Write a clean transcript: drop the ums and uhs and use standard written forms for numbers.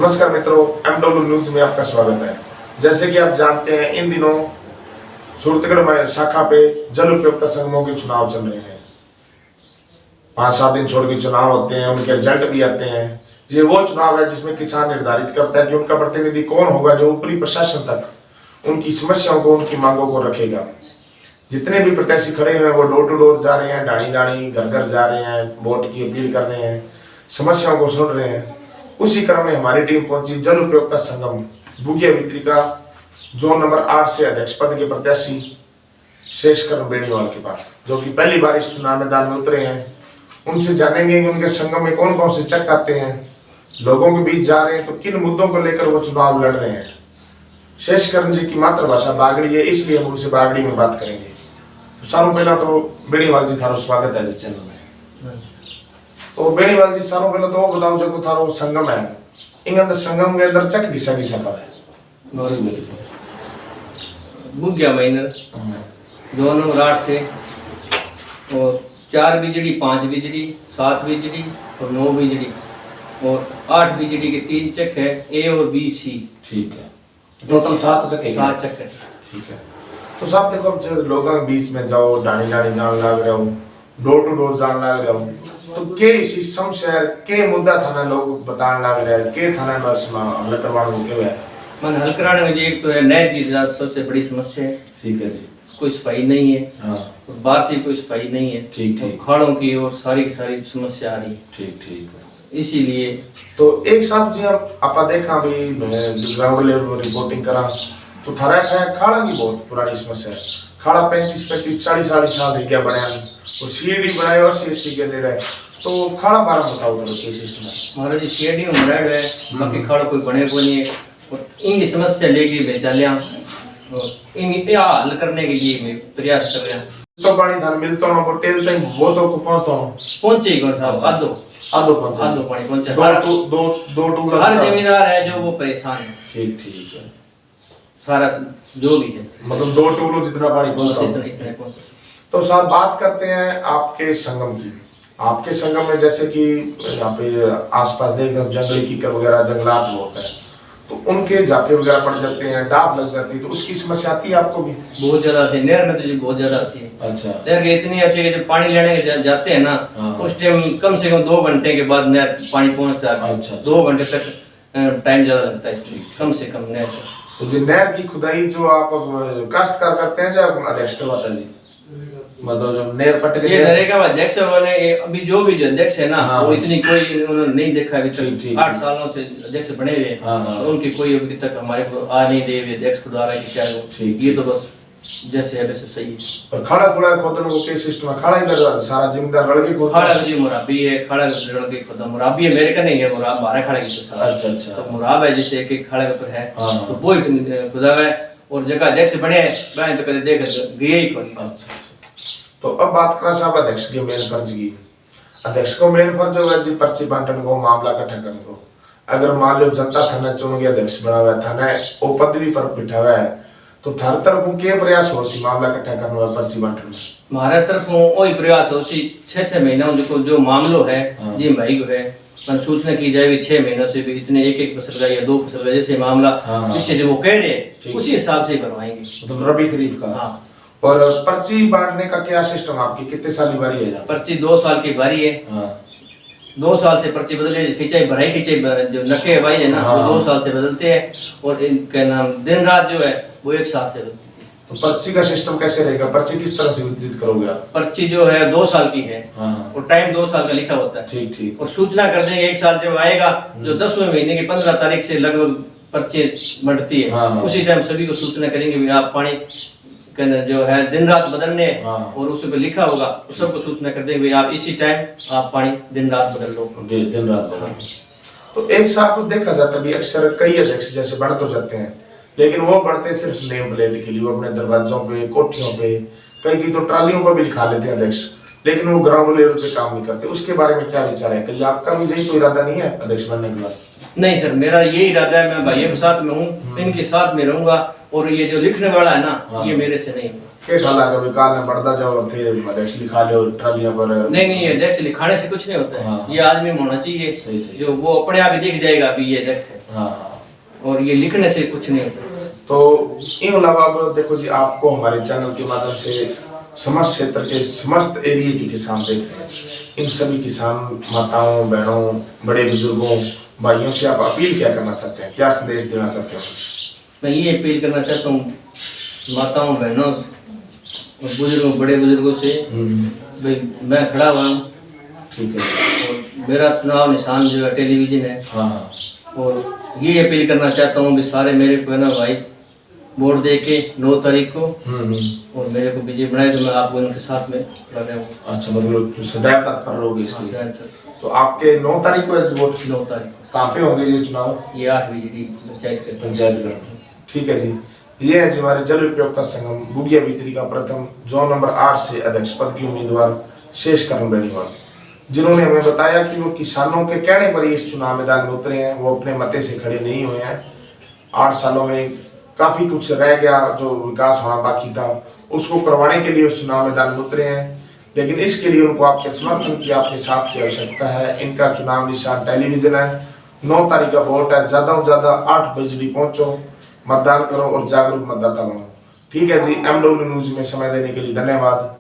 नमस्कार मित्रों, MW news में आपका स्वागत है। जैसे कि आप जानते हैं, इन दिनों सूरतगढ़ में शाखा पे जल उपयोक्ता संगमों के चुनाव चल रहे हैं। 5-7 दिन छोड़ के चुनाव होते हैं, उनके रिजल्ट भी आते हैं। ये वो चुनाव है जिसमें किसान निर्धारित करता है कि उनका प्रतिनिधि कौन होगा जो ऊपरी प्रशासन तक उनकी समस्याओं को, उनकी मांगों को रखेगा। जितने भी प्रत्याशी खड़े हुए हैं वो डोर टू डोर जा रहे हैं, डाणी डाणी घर घर जा रहे हैं, वोट की अपील कर रहे हैं, समस्याओं को सुन रहे हैं। उसी क्रम में हमारी टीम पहुंची जल उपयोक्ता संगम बुगिया वितरी का जोन नंबर 8 से अध्यक्ष पद के प्रत्याशी शेषकरण बेनीवाल के पास, जो कि पहली बार इस चुनाव मैदान में उतरे हैं। उनसे जानेंगे कि उनके संगम में कौन कौन से चक आते हैं, लोगों के बीच जा रहे हैं तो किन मुद्दों को लेकर वो चुनाव लड़ रहे हैं। शेषकरण जी की मातृभाषा बागड़ी है, इसलिए हम उनसे बागड़ी में बात करेंगे। तो सारों पहला तो बेनीवाल जी थारो स्वागत है चैनल में। तो बेनीवाल जी सारों पहले तो बताओ जो थारो संगम है, इन संगम के अंदर चक घिसा घिसा पर है बुग्या माइनर 2 नंबर 8 से और 4 बिजली 5 बिजली 7 बिजली और 9 बिजली और 8 बिजली के 3 चक है, ए और बी सी। ठीक है, टोटल 7 चक है। 7 चक है। ठीक है। तो साहब देखो, अब लोगों के बीच में जाओ, डाणी डाणी जान लग रहे हो, डोर टू डोर जान लग रहे हो, तो के इसी समस्या के मुद्दा थाना लोग बताने लग रहे हैं, के थाना में हल करवाने के है मन हल कराने में एक तो है नहर की सबसे बड़ी समस्या है। ठीक है जी। कोई सफाई नहीं है। हाँ। और बाहर से कोई सफाई नहीं है। ठीक ठीक। खाड़ों की और सारी समस्या आ रही है। ठीक ठीक। इसीलिए तो एक साहब जी आप देखा भी ग्राउंड लेवल पर रिपोर्टिंग करा तो थारा है खाड़ा की बहुत पुरानी समस्या है। खाड़ा 35-40 साल है क्या बनाया और सीडी बनाए और सीएससी के ले तो खाड़ा बारे में बताओ तो के सिस्टम है महाराज जी सीडी में बनाया है, बाकी खाड़ा कोई बने को नहीं है। और इनकी समस्या लेके बेचा लिया और इनकी हल करने के लिए मैं प्रयास कर रहा हूं। तो पानी धान मिलता हो टेल तक वो तो को पहुंचे ही कौन साहब आधो पानी पहुंचे। दो टूला हर जमींदार है जो वो परेशान है। ठीक ठीक है। सारा जो भी है मतलब 2 टूलों जितना पानी पहुंचता। तो साहब बात करते हैं आपके संगम की। आपके संगम में जैसे कि यहाँ पे आसपास देखते जंगली कीकर वगैरह जंगलात बहुत है, तो उनके जाके वगैरह पड़ जाते हैं, डाब लग जाती है, तो उसकी समस्या आती है आपको भी? बहुत ज्यादा आती है। नहर में तो जी बहुत ज्यादा आती है। अच्छा। नहर के इतनी आती है कि जब पानी लेने जाते हैं ना, उस टाइम कम से कम 2 घंटे के बाद नहर पानी पहुंचता है। अच्छा। 2 घंटे तक टाइम ज्यादा लगता है इसमें, कम से कम नहर। तो जो नहर की खुदाई जो आप काश्तकार करते हैं या अध्यक्ष करवाता है जी? मतलब जो नहर पट के ये नरेगा अध्यक्ष वाले अभी जो अध्यक्ष है ना, वो इतनी कोई उन्होंने नहीं देखा अभी तक। 8 सालों से अध्यक्ष बने हुए और उनकी कोई अभी तक हमारे को आ नहीं दे अध्यक्ष को द्वारा कि क्या ये तो बस जैसे है वैसे सही है। और खाड़ा खुड़ा खोदने को क्या सिस्टम है? खाड़ा ही कर रहा सारा जिम्मेदार लड़के खोदता खाड़ा जी मुराबी है, खाड़ा लड़के खोदा मुराबी है, मेरे का नहीं है मुराब, हमारे खाड़ा की तो सारा। अच्छा अच्छा। तो मुराब है जैसे एक खाड़ा का तो है, तो वो खुदा है और जगह अध्यक्ष बने हैं तो कभी देख गए ही कोई। अच्छा। तो अब बात करें साहब अध्यक्ष के मेन फर्ज की। अध्यक्ष को मेन फर्ज होगा जी पर्ची बांटन को, मामला इकट्ठा करने को। अगर मान लो जनता थाना चुन गया, अध्यक्ष बना हुआ थाना वो पदवी पर बिठा हुआ है, तो थार तरफ के प्रयास हो सी मामला इकट्ठा करने वाला पर्ची बांटन में? हमारे तरफ वही प्रयास हो सी 6 महीना देखो जो मामलो है ये भाई को है सूचना की जाएगी। 6 महीनों से भी इतने एक फसल का या 2 फसल का जैसे मामला पीछे जो वो कह रहे उसी हिसाब से करवाएंगे। मतलब रबी खरीफ का। हाँ। और पर्ची बांटने का क्या सिस्टम आपकी कितने साल की बारी है? पर्ची 2 साल की बारी है। 2 साल से पर्ची बदले, खिंचाई भराई खिंचाई जो नके भाई है ना वो 2 साल से बदलते हैं और इनका नाम दिन रात जो है वो 1 साल से बदलती है। तो पर्ची का सिस्टम कैसे रहेगा? पर्ची किस तरह से वितरित करोगे आप? पर्ची जो है 2 साल की है और टाइम 2 साल का लिखा होता है। ठीक ठीक। और सूचना कर देंगे 1 साल जब आएगा जो 10वें महीने की 15 तारीख से लगभग पर्ची बढ़ती है, उसी टाइम सभी को सूचना करेंगे आप पानी जो है दिन रात बदलने और उस पे लिखा होगा सबको सूचना कर देंगे आप इसी टाइम आप पानी दिन रात बदल लो। दिन रात बदल। तो एक साथ तो देखा जाता भी अक्सर कई अध्यक्ष जैसे बढ़ तो जाते हैं, लेकिन वो बढ़ते सिर्फ नेम प्लेट के लिए, वो अपने दरवाजों पे, कोठियों पे, कई तो ट्रालियों पर भी लिखा लेते हैं अध्यक्ष, लेकिन वो ग्राउंड लेवल पे काम नहीं करते। उसके बारे में क्या विचार है? कहीं आपका भी यही तो इरादा नहीं है अध्यक्ष बनने के बाद? नहीं सर, मेरा यही इरादा है, मैं भाइयों के साथ में हूँ, इनके साथ में रहूंगा और ये जो लिखने वाला है ना ये मेरे से नहीं होगा। के ठाला कभी काल में बढ़ता जाओ और थे अध्यक्ष लिखा लो ट्रालियां पर। नहीं अध्यक्ष लिखाने से कुछ नहीं होता है। हाँ। ये आदमी में होना चाहिए सही सही। जो वो अपने आप ही दिख जाएगा अभी ये अध्यक्ष है। हाँ। और ये लिखने से कुछ नहीं होता। तो इन अलावा अब देखो जी, आपको हमारे चैनल के माध्यम से समस्त क्षेत्र के समस्त एरिया के किसान देख रहे हैं। इन सभी किसान माताओं, बहनों, बड़े बुजुर्गों, भाइयों से आप अपील क्या करना चाहते हैं, क्या संदेश देना चाहते हैं? मैं ये अपील करना चाहता हूँ माताओं, बहनों और बुजुर्गों, बड़े बुजुर्गों से, भाई मैं खड़ा हुआ हूँ, ठीक है, और मेरा चुनाव निशान जो है टेलीविजन है। हाँ। और ये अपील करना चाहता हूँ भी सारे मेरे को है ना भाई वोट दे के 9 तारीख को और मेरे को विजय बनाए तो मैं आपको उनके साथ में लड़े हूँ। अच्छा, मतलब तो सदैव तत्पर रहोगे इसके? हाँ, तो आपके 9 तारीख को वोट? 9 तारीख को। कहाँ पे होंगे ये चुनाव? ये 8 बजे पंचायत कर। ठीक है जी, ये है जी हमारे जल उपयोगिता संगम बुगिया बित्री का प्रथम जोन नंबर 8 से अध्यक्ष पद की उम्मीदवार शेष करण बेनीवाल, जिन्होंने हमें बताया कि वो किसानों के कहने पर ही इस चुनाव मैदान में उतरे हैं। वो अपने मते से खड़े नहीं हुए हैं। 8 सालों में काफी कुछ रह गया, जो विकास होना बाकी था उसको करवाने के लिए उस चुनाव मैदान में उतरे हैं। लेकिन इसके लिए उनको आपके समर्थन की, आपके साथ की आवश्यकता है। इनका चुनाव निशान टेलीविजन है। 9 तारीख का वोट है। ज्यादा से ज्यादा 8 बजे पहुंचो, मतदान करो और जागरूक मतदाता बनो। ठीक है जी, MW न्यूज में समय देने के लिए धन्यवाद।